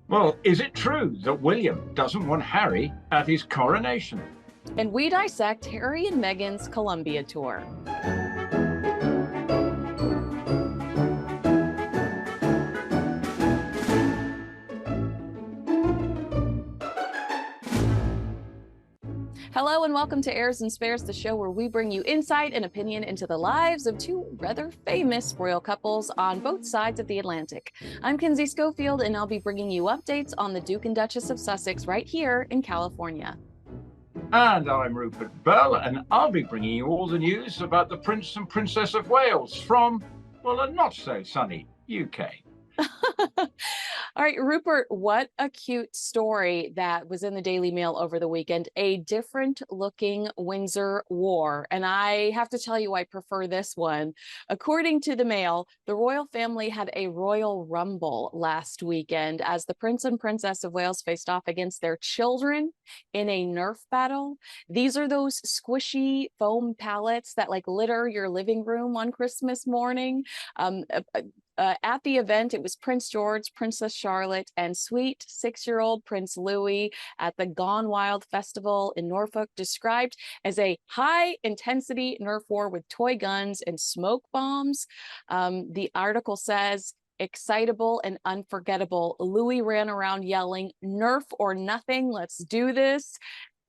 Well, is it true that William doesn't want Harry at his coronation? And we dissect Harry and Meghan's Colombia tour. Hello and welcome to Heirs and Spares, the show where we bring you insight and opinion into the lives of two rather famous royal couples on both sides of the Atlantic. I'm Kinsey Schofield, and I'll be bringing you updates on the Duke and Duchess of Sussex right here in California. And I'm Rupert Bell, and I'll be bringing you all the news about the Prince and Princess of Wales from, well, a not so sunny UK. All right, Rupert, what a cute story that was in the Daily Mail over the weekend. A different looking Windsor war. And I have to tell you, I prefer this one. According to the Mail, the royal family had a royal rumble last weekend as the Prince and Princess of Wales faced off against their children in a Nerf battle. These are those squishy foam pallets that like litter your living room on Christmas morning. At the event, it was Prince George, Princess Charlotte, and sweet 6-year-old Prince Louis at the Gone Wild Festival in Norfolk, described as a high-intensity Nerf war with toy guns and smoke bombs. The article says, excitable and unforgettable. Louis ran around yelling, "Nerf or nothing, let's do this."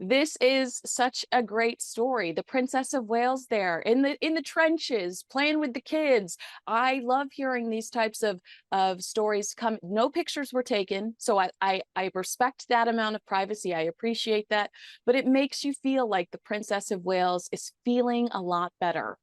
This is such a great story. The Princess of Wales there in the trenches playing with the kids. I love hearing these types of stories come. No pictures were taken, so I respect that amount of privacy. I appreciate that, but it makes you feel like the Princess of Wales is feeling a lot better.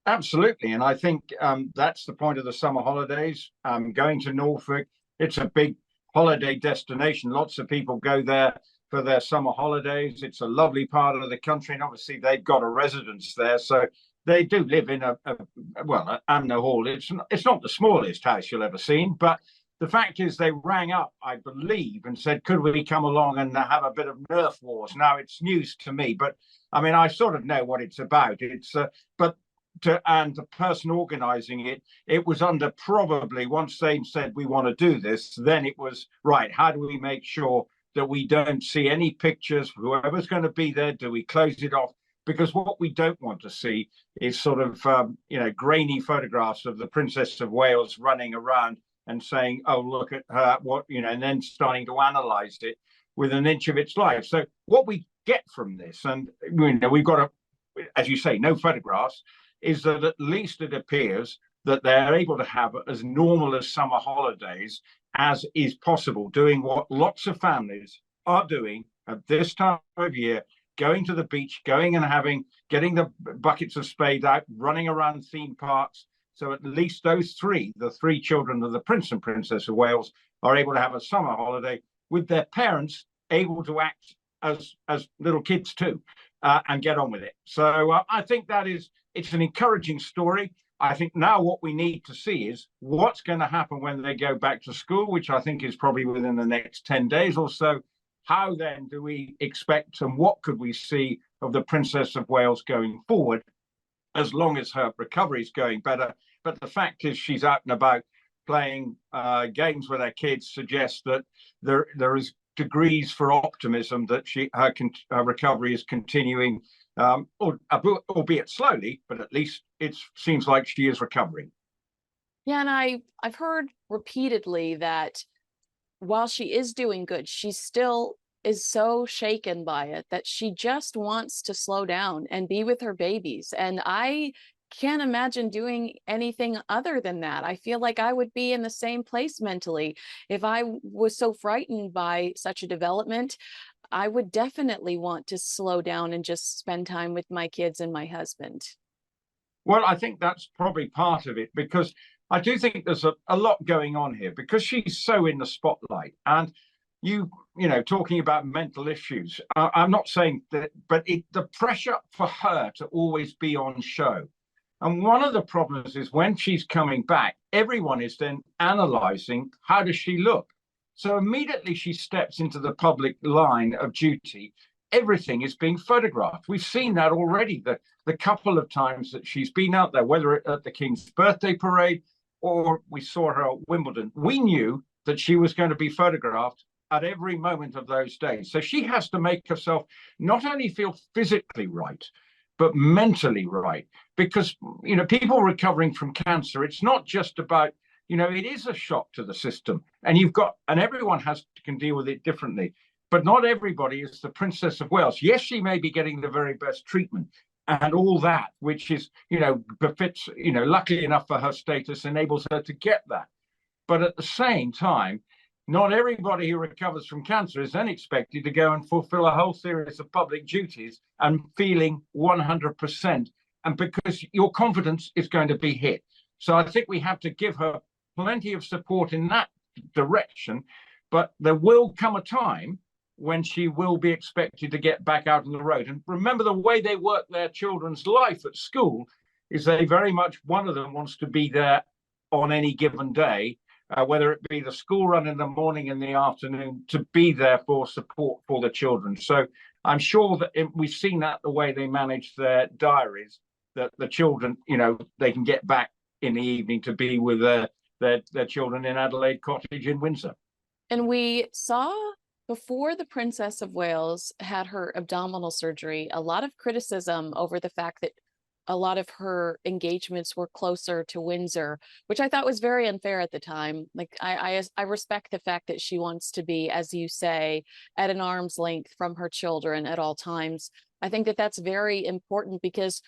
Absolutely, and I think that's the point of the summer holidays. Going to Norfolk, it's a big holiday destination. Lots of people go there for their summer holidays. It's a lovely part of the country, and obviously they've got a residence there, so they do live in Amner Hall. It's not the smallest house you'll ever seen, but the fact is they rang up, I believe, and said, could we come along and have a bit of Nerf wars? Now it's news to me, but I mean, I sort of know what it's about. And the person organizing it was under probably, once they said we want to do this, then it was right. How do we make sure that we don't see any pictures? Whoever's going to be there, do we close it off? Because what we don't want to see is sort of grainy photographs of the Princess of Wales running around and saying, "Oh, look at her," and then starting to analyze it with an inch of its life. So what we get from this, and we've got as you say, no photographs, is that at least it appears that they're able to have as normal as summer holidays as is possible, doing what lots of families are doing at this time of year, going to the beach, going and getting the buckets of spade out, running around theme parks. So at least the three children of the Prince and Princess of Wales, are able to have a summer holiday with their parents able to act as little kids too, and get on with it. So I think it's an encouraging story. I think now what we need to see is what's going to happen when they go back to school, which I think is probably within the next 10 days or so. How then do we expect, and what could we see of the Princess of Wales going forward, as long as her recovery is going better? But the fact is she's out and about playing games with her kids suggests that there is degrees for optimism that her recovery is continuing, albeit slowly, but at least it seems like she is recovering. Yeah, and I've heard repeatedly that while she is doing good, she still is so shaken by it that she just wants to slow down and be with her babies. And I can't imagine doing anything other than that. I feel like I would be in the same place mentally. If I was so frightened by such a development, I would definitely want to slow down and just spend time with my kids and my husband. Well, I think that's probably part of it, because I do think there's a lot going on here, because she's so in the spotlight. And talking about mental issues, I'm not saying that, but the pressure for her to always be on show. And one of the problems is when she's coming back, everyone is then analyzing, how does she look? So immediately she steps into the public line of duty, everything is being photographed. We've seen that already, the couple of times that she's been out there, whether at the King's birthday parade or we saw her at Wimbledon. We knew that she was going to be photographed at every moment of those days. So she has to make herself not only feel physically right, but mentally right. Because, people recovering from cancer, it's not just about, it is a shock to the system. And everyone can deal with it differently. But not everybody is the Princess of Wales. Yes, she may be getting the very best treatment and all that, which is, befits, luckily enough for her status, enables her to get that. But at the same time, not everybody who recovers from cancer is then expected to go and fulfill a whole series of public duties and feeling 100%. And because your confidence is going to be hit. So I think we have to give her plenty of support in that direction. But there will come a time when she will be expected to get back out on the road. And remember, the way they work their children's life at school is they very much, one of them wants to be there on any given day, whether it be the school run in the morning and the afternoon, to be there for support for the children. So I'm sure that we've seen that the way they manage their diaries, that the children, they can get back in the evening to be with their children in Adelaide Cottage in Windsor. And we saw, before the Princess of Wales had her abdominal surgery, a lot of criticism over the fact that a lot of her engagements were closer to Windsor, which I thought was very unfair at the time. Like, I respect the fact that she wants to be, as you say, at an arm's length from her children at all times. I think that that's very important because,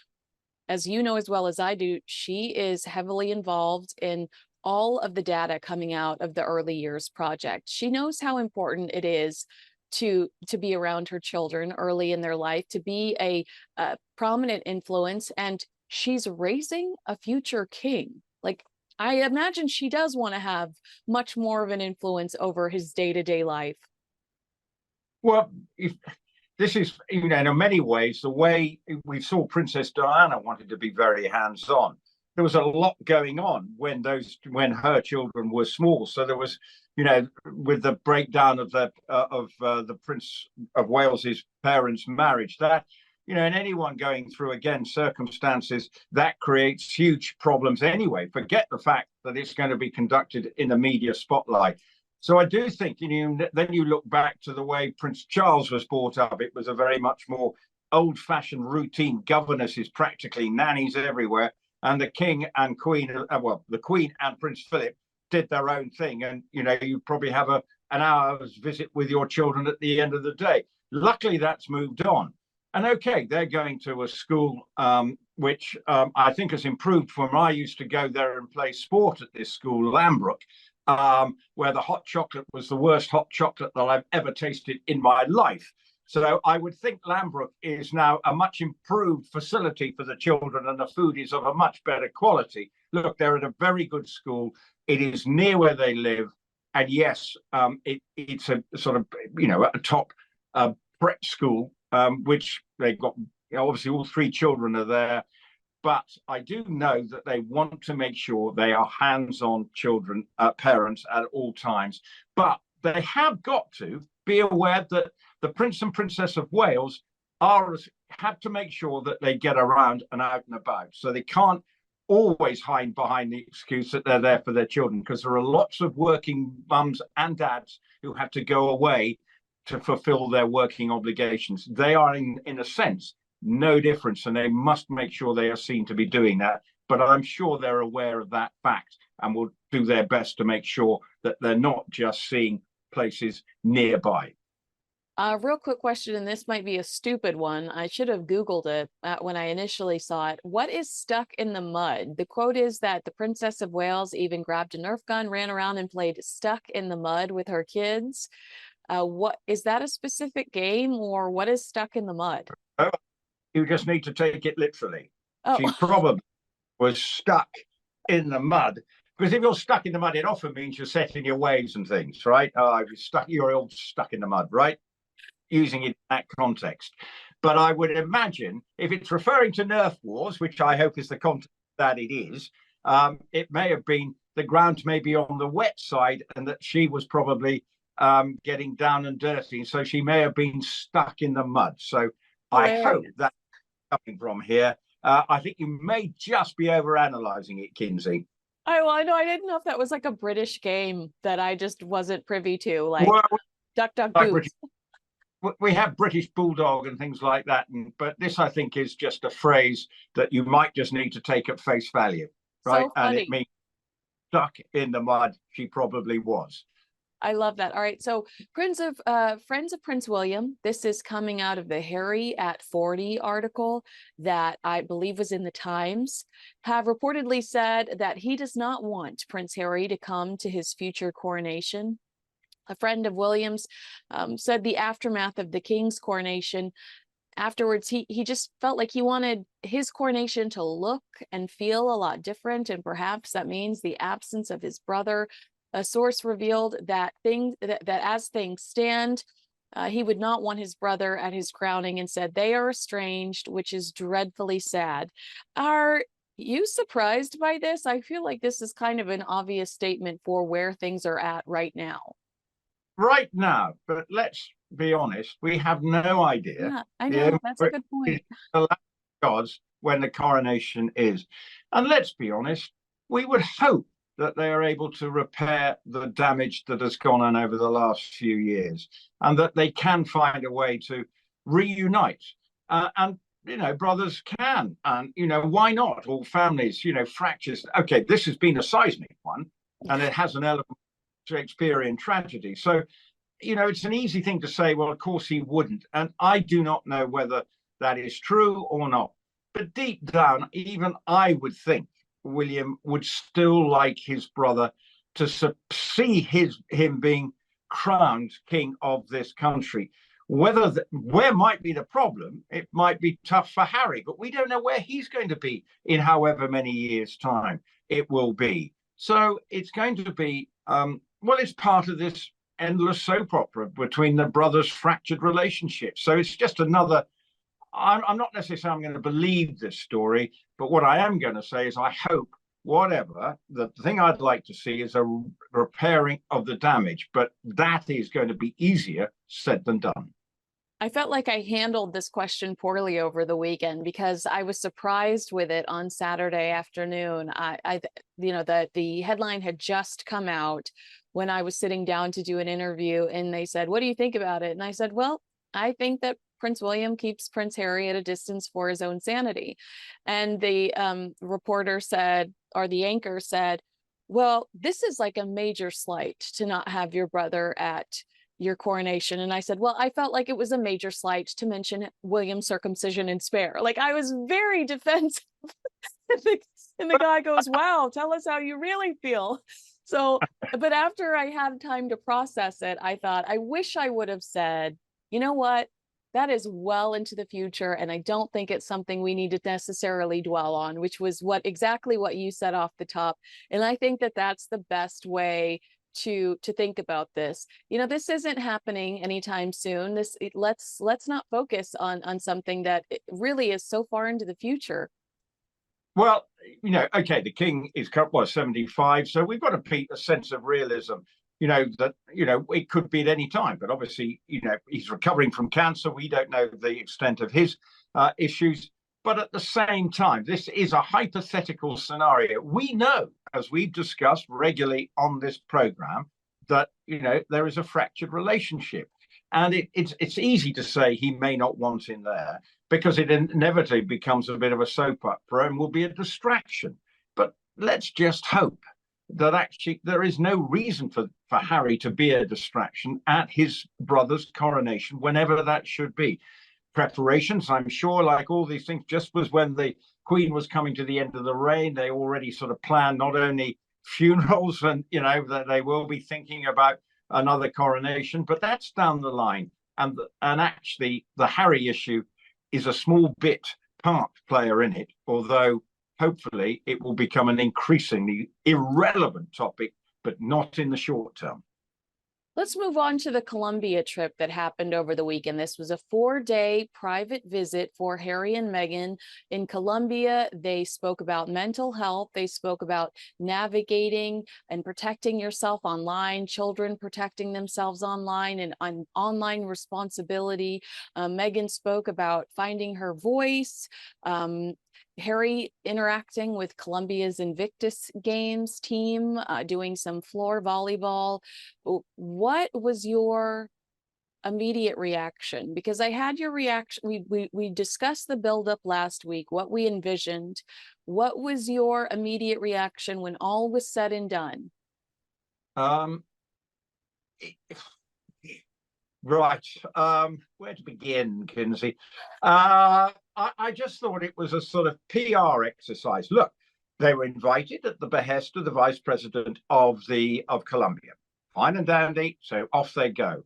as you know as well as I do, she is heavily involved in all of the data coming out of the Early Years Project. She knows how important it is to be around her children early in their life, to be a prominent influence, and she's raising a future king. Like, I imagine she does want to have much more of an influence over his day-to-day life. Well, this is, in many ways, the way we saw Princess Diana wanted to be very hands-on. There was a lot going on when her children were small. So there was, with the breakdown of the Prince of Wales's parents' marriage, that, and anyone going through, again, circumstances that creates huge problems anyway. Forget the fact that it's going to be conducted in a media spotlight. So I do think, then you look back to the way Prince Charles was brought up. It was a very much more old-fashioned routine, governesses, practically nannies everywhere. And the king and queen, the queen and Prince Philip did their own thing. And, you probably have an hour's visit with your children at the end of the day. Luckily, that's moved on. And okay, they're going to a school which I think has improved from when I used to go there and play sport at this school, Lambrook, where the hot chocolate was the worst hot chocolate that I've ever tasted in my life. So I would think Lambrook is now a much improved facility for the children, and the food is of a much better quality. Look, they're at a very good school. It is near where they live. And yes, it's a sort of, a top prep school, which they've got, obviously all three children are there. But I do know that they want to make sure they are hands-on children, parents at all times. But they have got to be aware that the Prince and Princess of Wales have to make sure that they get around and out and about. So they can't always hide behind the excuse that they're there for their children, because there are lots of working mums and dads who have to go away to fulfill their working obligations. They are, in a sense, no difference, and they must make sure they are seen to be doing that. But I'm sure they're aware of that fact and will do their best to make sure that they're not just seeing places nearby. Real quick question, and this might be a stupid one. I should have Googled it when I initially saw it. What is stuck in the mud? The quote is that the Princess of Wales even grabbed a Nerf gun, ran around and played stuck in the mud with her kids. What is that, a specific game, or what is stuck in the mud? Oh, you just need to take it literally. Oh. She probably was stuck in the mud. Because if you're stuck in the mud, it often means you're set in your ways and things, right? You're all stuck in the mud, right? Using it in that context. But I would imagine if it's referring to Nerf wars, which I hope is the context that it is, it may have been the ground may be on the wet side, and that she was probably getting down and dirty. So she may have been stuck in the mud. So I hope that's coming from here. I think you may just be overanalyzing it, Kinsey. Well, I know I didn't know if that was like a British game that I just wasn't privy to, like Well, Duck Duck like Goose. we have British Bulldog and things like that, but this I think is just a phrase that you might just need to take at face value, right? So And it funny. means stuck in the mud. She probably was. I love that. All right. So Friends of Prince William, this is coming out of the Harry at 40 article that I believe was in the Times, have reportedly said that he does not want Prince Harry to come to his future coronation. A friend of William's said the aftermath of the king's coronation, afterwards, he just felt like he wanted his coronation to look and feel a lot different, and perhaps that means the absence of his brother. A source revealed that as things stand, he would not want his brother at his crowning, and said they are estranged, which is dreadfully sad. Are you surprised by this? I feel like this is kind of an obvious statement for where things are at right now. Right now, but let's be honest, we have no idea. Yeah, I The know. That's a good point. gods when the coronation is. And let's be honest, we would hope that they are able to repair the damage that has gone on over the last few years, and that they can find a way to reunite. And brothers can, and why not? All families, fractures. Okay, this has been a seismic one, and it has an element of Shakespearean tragedy. So, it's an easy thing to say, well, of course he wouldn't. And I do not know whether that is true or not. But deep down, even I would think William would still like his brother to see him being crowned king of this country. Where might be the problem? It might be tough for Harry, but we don't know where he's going to be in however many years' time it will be. So it's going to be, it's part of this endless soap opera between the brothers' fractured relationship. So it's just another. I'm not necessarily saying I'm going to believe this story, but what I am going to say is I hope the thing I'd like to see is a repairing of the damage, but that is going to be easier said than done. I felt like I handled this question poorly over the weekend because I was surprised with it on Saturday afternoon. The headline had just come out when I was sitting down to do an interview, and they said, "What do you think about it?" And I said, "Well, I think that Prince William keeps Prince Harry at a distance for his own sanity." And the reporter said, or the anchor said, "Well, this is like a major slight to not have your brother at your coronation." And I said, "Well, I felt like it was a major slight to mention William's circumcision and spare." Like, I was very defensive. And the guy goes, "Wow, tell us how you really feel." So, but after I had time to process it, I thought, I wish I would have said, you know what? That is well into the future, and I don't think it's something we need to necessarily dwell on, which was exactly what you said off the top. And I think that that's the best way to think about this. This isn't happening anytime soon. Let's not focus on something that really is so far into the future. Well, okay, the king is 75, so we've got a sense of realism. That it could be at any time, but obviously, he's recovering from cancer. We don't know the extent of his issues, but at the same time, this is a hypothetical scenario. We know, as we've discussed regularly on this program, that there is a fractured relationship, and it's easy to say he may not want in there because it inevitably becomes a bit of a soap opera and will be a distraction. But let's just hope that actually there is no reason for Harry to be a distraction at his brother's coronation, whenever that should be. Preparations, I'm sure, like all these things, just was when the Queen was coming to the end of the reign, they already sort of planned not only funerals and, that they will be thinking about another coronation, but that's down the line. And actually, the Harry issue is a small part player in it, although hopefully it will become an increasingly irrelevant topic, but not in the short term. Let's move on to the Colombia trip that happened over the weekend. This was a 4-day private visit for Harry and Meghan in Colombia. They spoke about mental health. They spoke about navigating and protecting yourself online, children protecting themselves online, and on online responsibility. Meghan spoke about finding her voice, Harry interacting with Colombia's Invictus Games team, doing some floor volleyball. What was your immediate reaction? Because I had your reaction. We discussed the buildup last week, what we envisioned. What was your immediate reaction when all was said and done? Right. Where to begin, Kinsey? I just thought it was a sort of PR exercise. Look, they were invited at the behest of the vice president of Colombia. Fine and dandy, so off they go.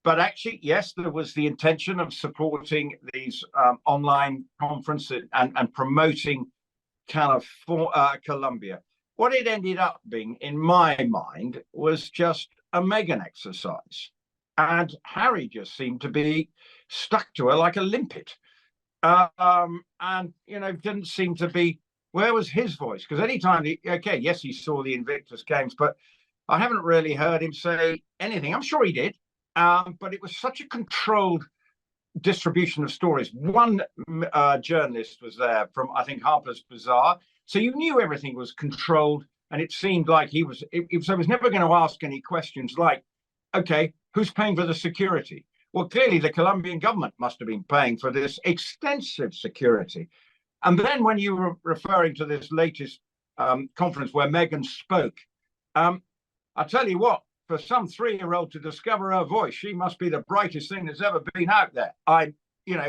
But actually, yes, there was the intention of supporting these online conferences and promoting Colombia. What it ended up being, in my mind, was just a Meghan exercise. And Harry just seemed to be stuck to her like a limpet. And, didn't seem to be, where was his voice? Because anytime, yes, he saw the Invictus Games, but I haven't really heard him say anything. I'm sure he did. But it was such a controlled distribution of stories. One journalist was there from, I think, Harper's Bazaar. So you knew everything was controlled. And it seemed like he was never going to ask any questions like, okay, who's paying for the security? Well, clearly the Colombian government must have been paying for this extensive security. And then when you were referring to this latest conference where Meghan spoke, I tell you what, for some 3-year-old to discover her voice, she must be the brightest thing that's ever been out there.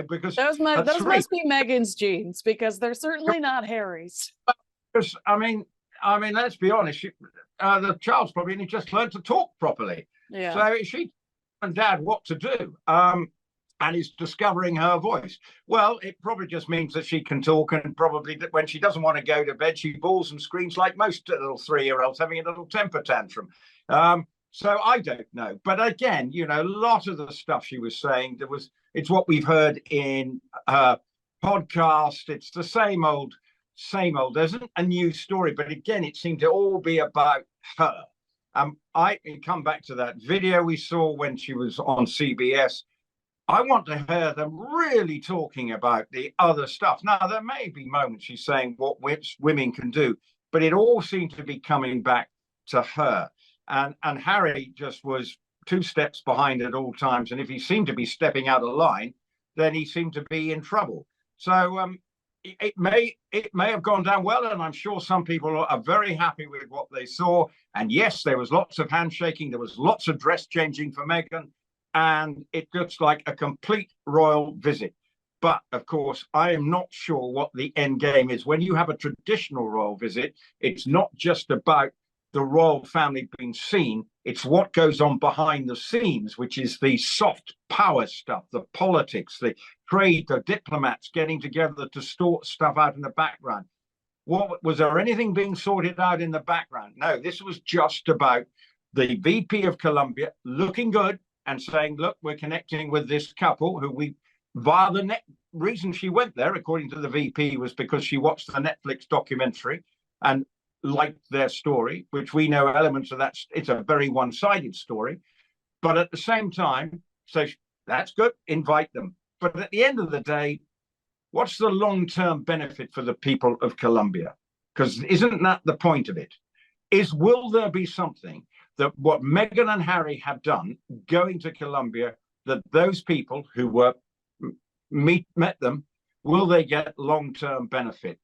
Because those must be Meghan's genes, because they're certainly not Harry's. Because I mean, let's be honest. The child's probably only just learned to talk properly. Yeah. So she and Dad what to do, and is discovering her voice. Well, it probably just means that she can talk, and probably that when she doesn't want to go to bed, she bawls and screams like most little 3-year-olds having a little temper tantrum. So I don't know. But again, a lot of the stuff she was saying, it's what we've heard in her podcast. It's the same old. There isn't a new story, but again, it seemed to all be about her. I come back to that video we saw when she was on CBS. I want to hear them really talking about the other stuff. Now, there may be moments she's saying what women can do, but it all seemed to be coming back to her. And Harry just was 2 steps behind at all times. And if he seemed to be stepping out of line, then he seemed to be in trouble. So it may have gone down well, and I'm sure some people are very happy with what they saw. And yes, there was lots of handshaking, there was lots of dress changing for Meghan, and it looks like a complete royal visit. But of course, I am not sure what the end game is. When you have a traditional royal visit, it's not just about the royal family being seen, it's what goes on behind the scenes, which is the soft power stuff, the politics, the trade, the diplomats getting together to sort stuff out in the background. Was there anything being sorted out in the background? No, this was just about the VP of Colombia looking good and saying, look, we're connecting with this couple who via the reason she went there, according to the VP, was because she watched the Netflix documentary and liked their story, which we know elements of that. It's a very one-sided story. But at the same time, so that's good, invite them. But at the end of the day, what's the long-term benefit for the people of Colombia? Because isn't that the point of it? Will there be something that what Meghan and Harry have done going to Colombia, that those people who were met them, will they get long-term benefit?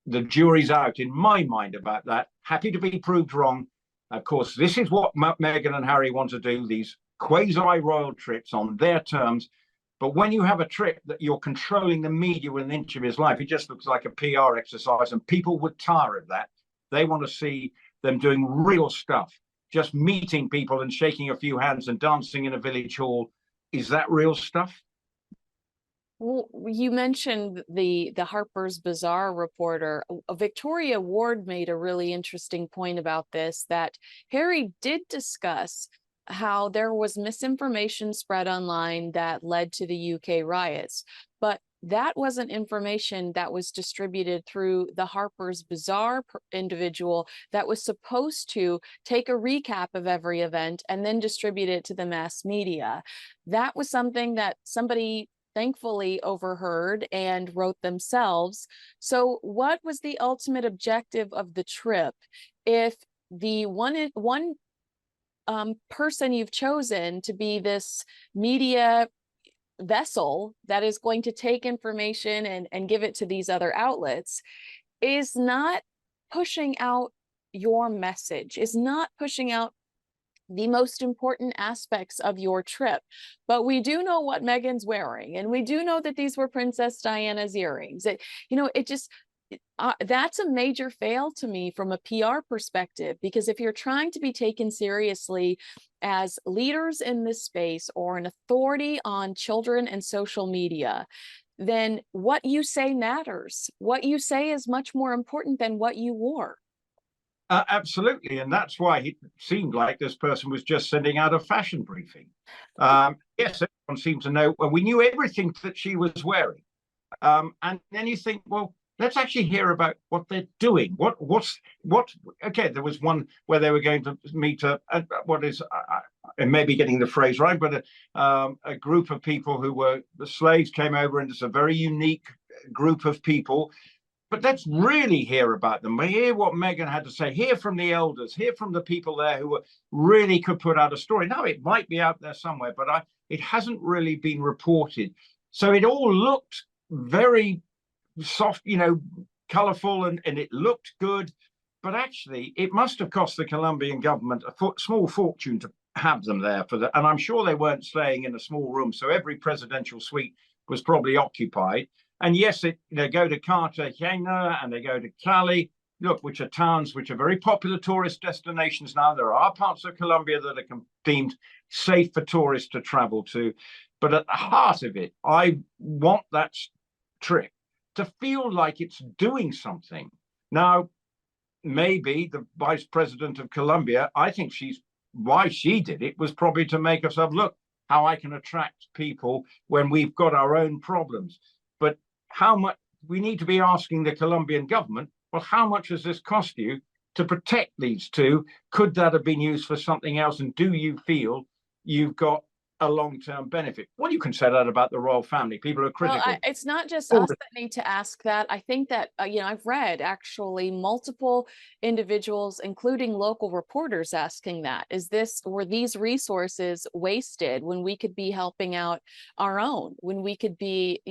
The jury's out in my mind about that. Happy to be proved wrong. Of course, this is what Meghan and Harry want to do, these quasi-royal trips on their terms. But when you have a trip that you're controlling the media with an inch of his life, it just looks like a PR exercise, and people would tire of that. They want to see them doing real stuff. Just meeting people and shaking a few hands and dancing in a village hall. Is that real stuff? Well, you mentioned the Harper's Bazaar reporter. Victoria Ward made a really interesting point about this, that Harry did discuss how there was misinformation spread online that led to the UK riots, but that wasn't information that was distributed through the Harper's Bazaar individual that was supposed to take a recap of every event and then distribute it to the mass media. That was something that somebody thankfully overheard and wrote themselves. So what was the ultimate objective of the trip if the one person you've chosen to be this media vessel that is going to take information and give it to these other outlets is not pushing out your message, is not pushing out the most important aspects of your trip? But we do know what Meghan's wearing, and we do know that these were Princess Diana's earrings. It just, that's a major fail to me from a PR perspective, because if you're trying to be taken seriously as leaders in this space or an authority on children and social media, then what you say matters. What you say is much more important than what you wore. Absolutely. And that's why it seemed like this person was just sending out a fashion briefing. Yes, everyone seemed to know. Well, we knew everything that she was wearing. And then you think, well, let's actually hear about what they're doing. Okay, there was one where they were going to meet and maybe getting the phrase right, but a group of people who were the slaves came over, and it's a very unique group of people. But let's really hear about them. We hear what Meghan had to say, hear from the elders, hear from the people there who really could put out a story. Now, it might be out there somewhere, but it hasn't really been reported. So it all looked very soft, colorful, and it looked good. But actually, it must have cost the Colombian government a small fortune to have them there and I'm sure they weren't staying in a small room. So every presidential suite was probably occupied. And yes, they go to Cartagena and they go to Cali, which are towns which are very popular tourist destinations now. There are parts of Colombia that are deemed safe for tourists to travel to. But at the heart of it, I want that trip to feel like it's doing something. Now, maybe the vice president of Colombia, I think why she did it was probably to make herself look how I can attract people when we've got our own problems. But how much we need to be asking the Colombian government, well, how much has this cost you to protect these two? Could that have been used for something else? And do you feel you've got a long-term benefit? Well, you can say that about the royal family. People are critical. Well, it's not just us that need to ask that. I think that, I've read actually multiple individuals, including local reporters, asking that. Were these resources wasted when we could be helping out our own, when we could be,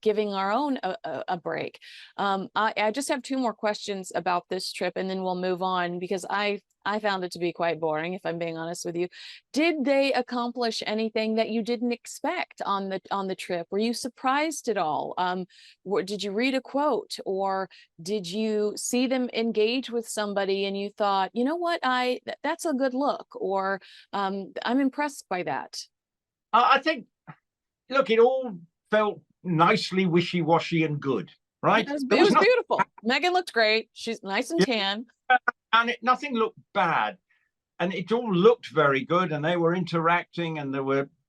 giving our own a break? I just have two more questions about this trip, and then we'll move on, because I found it to be quite boring, if I'm being honest with you. Did they accomplish anything that you didn't expect on the trip? Were you surprised at all? Did you read a quote, or did you see them engage with somebody and you thought, you know what, that's a good look, or I'm impressed by that? I think, look, it all felt nicely wishy-washy and good, right? It was beautiful. Meghan looked great. She's nice and tan. And nothing looked bad, and it all looked very good, and they were interacting, and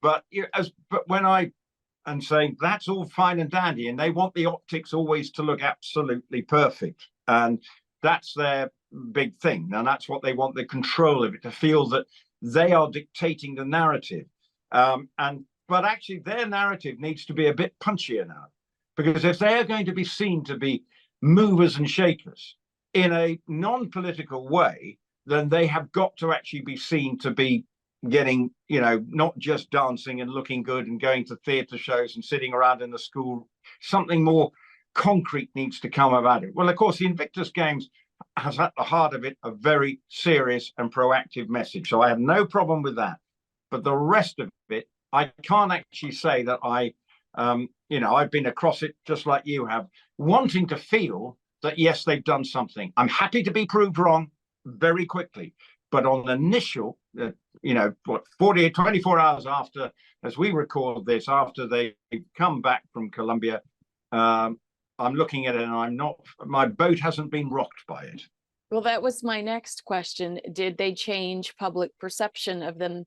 but when I'm saying that's all fine and dandy, and they want the optics always to look absolutely perfect, and that's their big thing, and that's what they want, the control of it, to feel that they are dictating the narrative, but actually their narrative needs to be a bit punchier now, because if they are going to be seen to be movers and shakers in a non-political way, then they have got to actually be seen to be getting, not just dancing and looking good and going to theatre shows and sitting around in the school. Something more concrete needs to come about it. Well, of course, the Invictus Games has at the heart of it a very serious and proactive message. So I have no problem with that. But the rest of it, I can't actually say that I've been across it just like you have, wanting to feel that, yes, they've done something. I'm happy to be proved wrong very quickly. But on the initial, 24 hours after, as we record this, after they come back from Colombia, I'm looking at it and my boat hasn't been rocked by it. Well, that was my next question. Did they change public perception of them?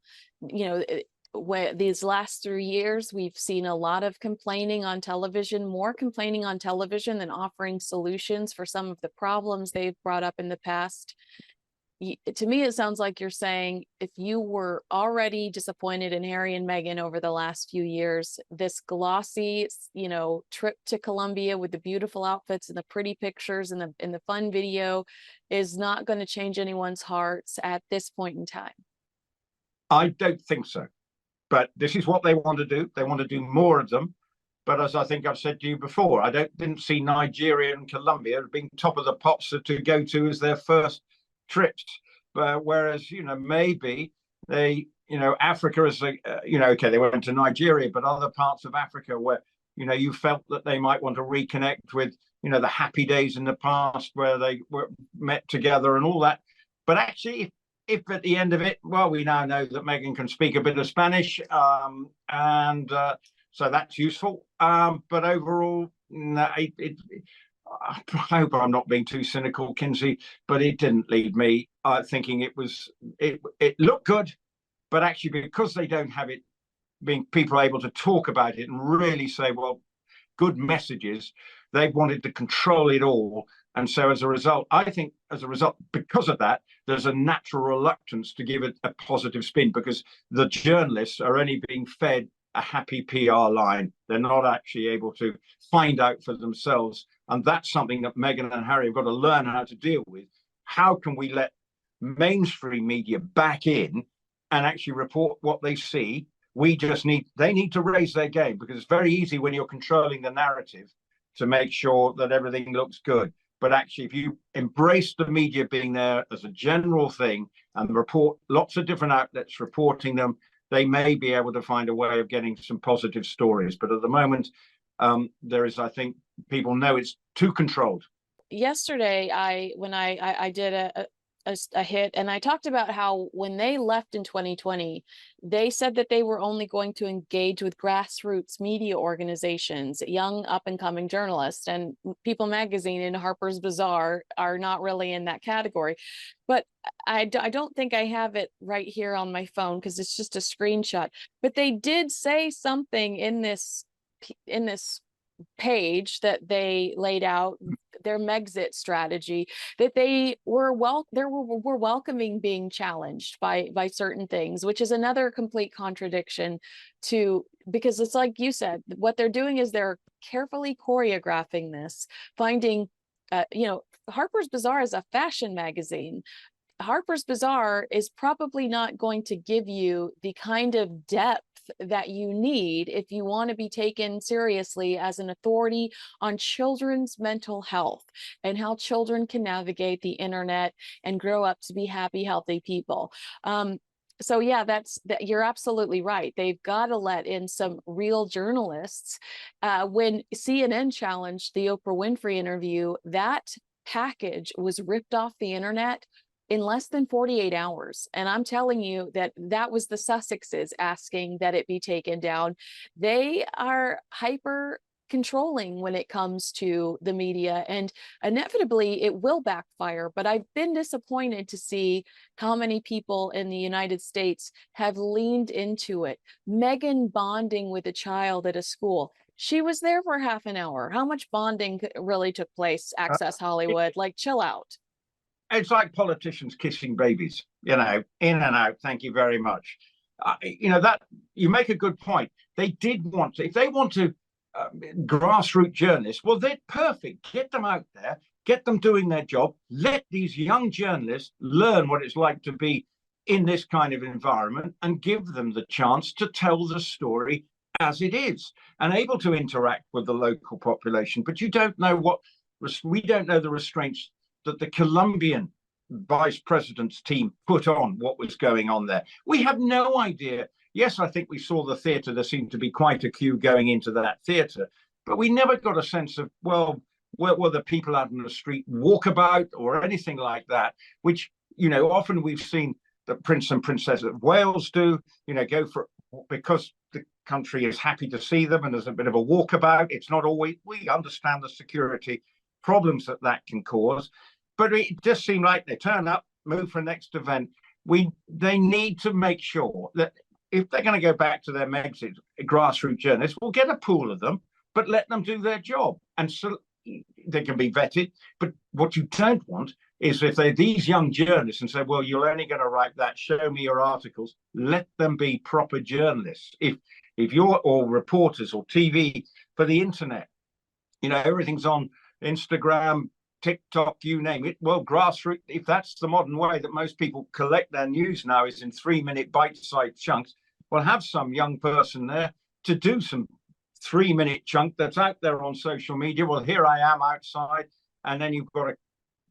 Where these last 3 years, we've seen a lot of complaining on television, more complaining on television than offering solutions for some of the problems they've brought up in the past. to me, it sounds like you're saying if you were already disappointed in Harry and Meghan over the last few years, this glossy, trip to Colombia with the beautiful outfits and the pretty pictures and the fun video is not going to change anyone's hearts at this point in time. I don't think so. But this is what they want to do. They want to do more of them. But as I think I've said to you before, I didn't see Nigeria and Colombia being top of the pops to go to as their first trips. But whereas, maybe they, Africa is, okay, they went to Nigeria, but other parts of Africa where, you felt that they might want to reconnect with, the happy days in the past where they were met together and all that. But actually, if at the end of it, well, we now know that Meghan can speak a bit of Spanish, so that's useful. But overall, no, I hope I'm not being too cynical, Kinsey, but it didn't leave me thinking it looked good, but actually because they don't have it being people able to talk about it and really say, well, good messages, they wanted to control it all. And so as a result, because of that, there's a natural reluctance to give it a positive spin because the journalists are only being fed a happy PR line. They're not actually able to find out for themselves. And that's something that Meghan and Harry have got to learn how to deal with. How can we let mainstream media back in and actually report what they see? They need to raise their game because it's very easy when you're controlling the narrative to make sure that everything looks good. But actually, if you embrace the media being there as a general thing and report lots of different outlets reporting them, they may be able to find a way of getting some positive stories. But at the moment, I think people know it's too controlled. Yesterday, I did a hit and I talked about how when they left in 2020, they said that they were only going to engage with grassroots media organizations, young up and coming journalists, and People Magazine and Harper's Bazaar are not really in that category. But I don't think I have it right here on my phone because it's just a screenshot. But they did say something in this page that they laid out, their Megxit strategy, that they were welcoming being challenged by certain things, which is another complete contradiction because it's like you said, what they're doing is they're carefully choreographing this, finding Harper's Bazaar is a fashion magazine. Harper's Bazaar is probably not going to give you the kind of depth that you need if you want to be taken seriously as an authority on children's mental health and how children can navigate the internet and grow up to be happy, healthy people. So yeah, you're absolutely right. They've got to let in some real journalists. When CNN challenged the Oprah Winfrey interview, that package was ripped off the internet in less than 48 hours. And I'm telling you that was the Sussexes asking that it be taken down. They are hyper controlling when it comes to the media, and inevitably it will backfire. But I've been disappointed to see how many people in the United States have leaned into it. Meghan bonding with a child at a school. She was there for half an hour. How much bonding really took place? Access Hollywood, like chill out. It's like politicians kissing babies, in and out. Thank you very much. That you make a good point. They did want to, if they want to grassroots journalists, well, they're perfect. Get them out there, get them doing their job. Let these young journalists learn what it's like to be in this kind of environment and give them the chance to tell the story as it is and able to interact with the local population. But we don't know the restraints that the Colombian vice president's team put on what was going on there. We have no idea. Yes, I think we saw the theatre. There seemed to be quite a queue going into that theatre, but we never got a sense of, well, where were the people out in the street walkabout or anything like that, which, often we've seen the Prince and Princess of Wales do, go for, because the country is happy to see them and there's a bit of a walkabout. It's not always, we understand the security problems that can cause, but it just seemed like they turn up, move for the next event. They need to make sure that if they're going to go back to their Megxit grassroots journalists, we'll get a pool of them, but let them do their job. And so they can be vetted. But what you don't want is if they're these young journalists and say, well, you're only going to write that, show me your articles, let them be proper journalists. If you're, or reporters or TV for the internet, everything's on Instagram, TikTok, you name it. Well, grassroots, if that's the modern way that most people collect their news now, is in 3-minute bite-sized chunks, well, have some young person there to do some 3-minute chunk that's out there on social media. Well, here I am outside, and then you've got a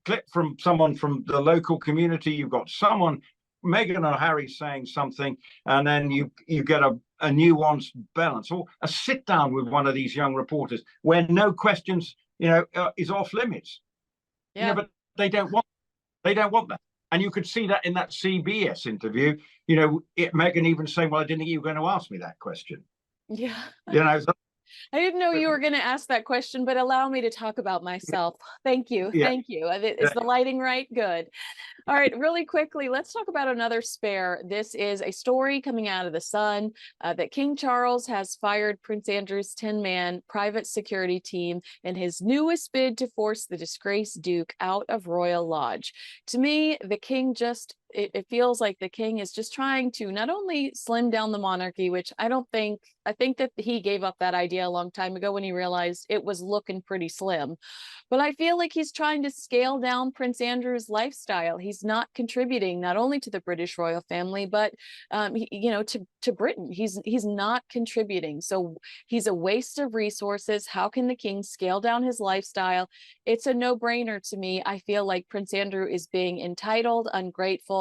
clip from someone from the local community. You've got someone, Meghan or Harry, saying something, and then you get a nuanced balance, or a sit down with one of these young reporters where no questions, is off limits. Yeah. But they don't want that. And you could see that in that CBS interview, Meghan even saying, well, I didn't think you were going to ask me that question. Yeah. So, I didn't know you were going to ask that question, but allow me to talk about myself. Thank you. Yeah. Thank you. Is the lighting right? Good. All right, really quickly, let's talk about another spare. This is a story coming out of the Sun that King Charles has fired Prince Andrew's 10-man private security team in his newest bid to force the disgraced Duke out of Royal Lodge. To me, the King it feels like the King is just trying to not only slim down the monarchy, which I think that he gave up that idea a long time ago when he realized it was looking pretty slim. But I feel like he's trying to scale down Prince Andrew's lifestyle. He's not contributing not only to the British royal family, but to Britain. He's not contributing. So he's a waste of resources. How can the King scale down his lifestyle? It's a no-brainer to me. I feel like Prince Andrew is being entitled, ungrateful,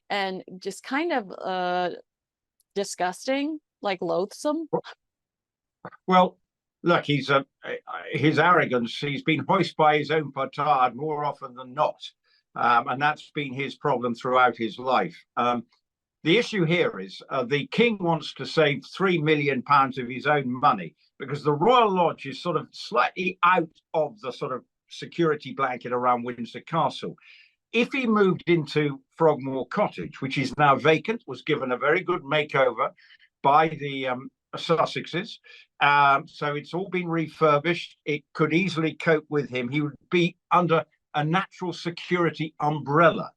and just kind of disgusting, like loathsome. Well, look, his arrogance, he's been hoisted by his own petard more often than not. And that's been his problem throughout his life. The issue here is the King wants to save £3 million of his own money, because the Royal Lodge is sort of slightly out of the sort of security blanket around Windsor Castle. If he moved into Frogmore Cottage, which is now vacant, was given a very good makeover by the Sussexes, so it's all been refurbished. It could easily cope with him. He would be under a natural security umbrella,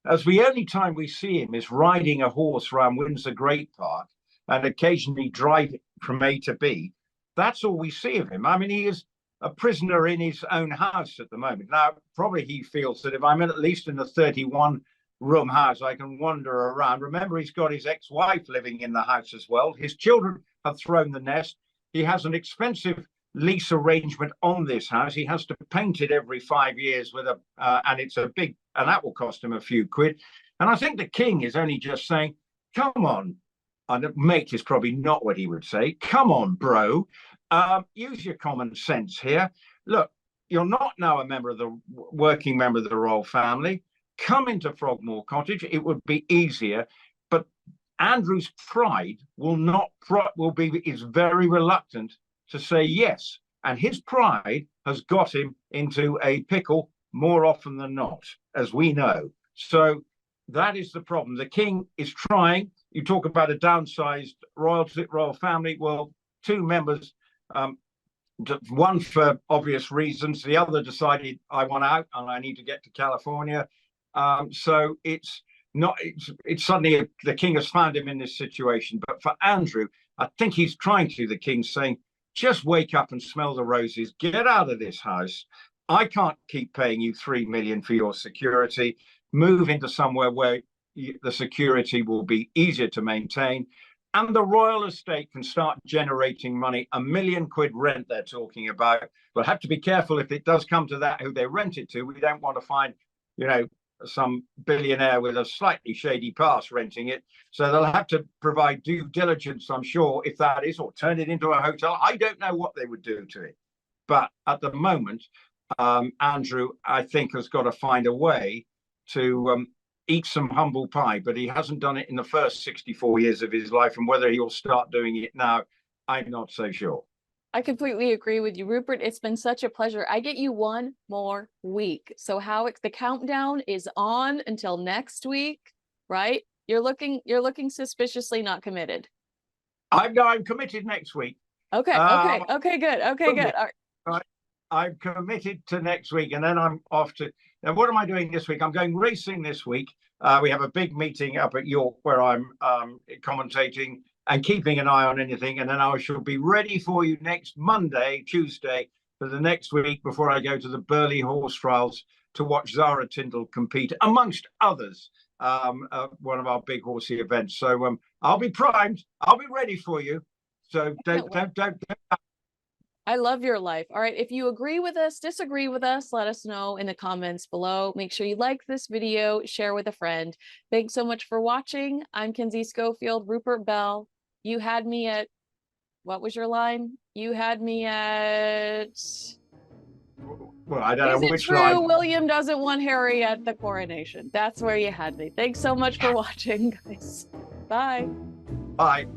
as the only time we see him is riding a horse around Windsor Great Park and occasionally driving from A to B. That's all we see of him. I mean, he is a prisoner in his own house at the moment. Now, probably he feels that if I'm at least in a 31-room house, I can wander around. Remember, he's got his ex-wife living in the house as well. His children have thrown the nest. He has an expensive lease arrangement on this house. He has to paint it every 5 years with and it's and that will cost him a few quid. And I think the King is only just saying, come on, and mate is probably not what he would say. Come on, bro. Use your common sense here. Look, you're not now a working member of the royal family. Come into Frogmore Cottage. It would be easier. But Andrew's pride is very reluctant to say yes. And his pride has got him into a pickle more often than not, as we know. So that is the problem. The King is trying. You talk about a downsized royal family. Well, two members, one for obvious reasons, the other decided I want out and I need to get to California. So it's suddenly the King has found him in this situation. But for Andrew, I think he's trying to, the King's saying, just wake up and smell the roses, get out of this house. I can't keep paying you $3 million for your security. Move into somewhere where the security will be easier to maintain, and the royal estate can start generating money. £1 million rent they're talking about. We'll have to be careful if it does come to that, who they rent it to. We don't want to find, some billionaire with a slightly shady past renting it. So they'll have to provide due diligence, I'm sure, if that is, or turn it into a hotel. I don't know what they would do to it. But at the moment, Andrew, I think, has got to find a way to eat some humble pie, but he hasn't done it in the first 64 years of his life. And whether he'll start doing it now, I'm not so sure. I completely agree with you, Rupert. It's been such a pleasure. I get you one more week. So the countdown is on until next week, right? You're looking suspiciously not committed. I'm committed next week. Okay. Good. Okay, good. All right. I'm committed to next week, and then I'm off to And what am I doing this week? I'm going racing this week. We have a big meeting up at York where I'm commentating and keeping an eye on anything. And then I shall be ready for you next Monday, Tuesday, for the next week before I go to the Burley Horse Trials to watch Zara Tindall compete, amongst others, one of our big horsey events. So I'll be primed. I'll be ready for you. So don't. I love your life. All right. If you agree with us, disagree with us, let us know in the comments below. Make sure you like this video, share with a friend. Thanks so much for watching. I'm Kinsey Schofield, Rupert Bell. You had me at, what was your line? You had me at... Well, I don't know which true line. William doesn't want Harry at the coronation? That's where you had me. Thanks so much for watching, guys. Bye. Bye.